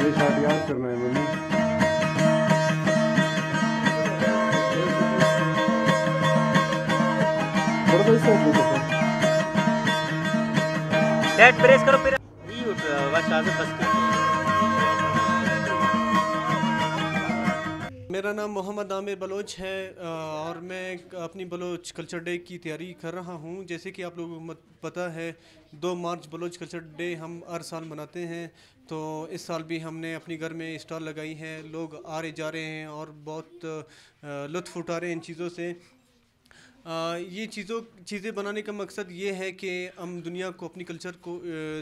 ये शॉट याद करना है मम्मी। थोड़ा सा इससे हट लो। सेट प्रेस करो फिर नहीं उठ रहा बस आगे बस कर। मेरा नाम मोहम्मद आमिर बलोच है और मैं अपनी बलोच कल्चर डे की तैयारी कर रहा हूँ। जैसे कि आप लोगों को पता है 2 मार्च बलोच कल्चर डे हम हर साल मनाते हैं। तो इस साल भी हमने अपनी घर में स्टॉल लगाई है, लोग आ रहे जा रहे हैं और बहुत लुत्फ़ उठा रहे हैं इन चीज़ों से। ये चीज़ें बनाने का मकसद ये है कि हम दुनिया को अपनी कल्चर को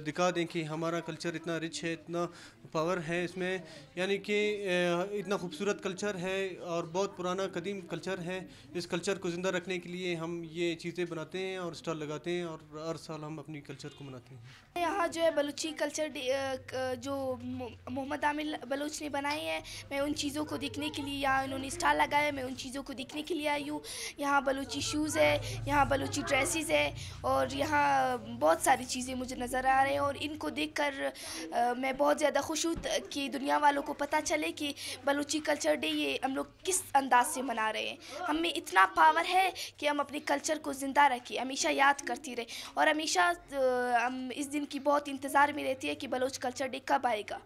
दिखा दें कि हमारा कल्चर इतना रिच है, इतना पावर है इसमें, यानी कि इतना खूबसूरत कल्चर है और बहुत पुराना कदीम कल्चर है। इस कल्चर को ज़िंदा रखने के लिए हम ये चीज़ें बनाते हैं और स्टॉल लगाते हैं और हर साल हम अपनी कल्चर को मनाते हैं। यहाँ जो है बलूची कल्चर जो मोहम्मद आमिर बलोच ने बनाई है, मैं उन चीज़ों को देखने के लिए यहाँ इन्होंने स्टॉल लगाया है, मैं उन चीज़ों को देखने के लिए आई हूँ। यहाँ बलूची शूज़ है, यहाँ बलूची ड्रेसेस है और यहाँ बहुत सारी चीज़ें मुझे नज़र आ रही हैं और इनको देखकर मैं बहुत ज़्यादा खुश हूँ कि दुनिया वालों को पता चले कि बलूची कल्चर डे ये हम लोग किस अंदाज से मना रहे हैं। हम में इतना पावर है कि हम अपने कल्चर को ज़िंदा रखें, हमेशा याद करती रहे और हमेशा हम इस दिन की बहुत इंतज़ार में रहती है कि बलोच कल्चर डे कब आएगा।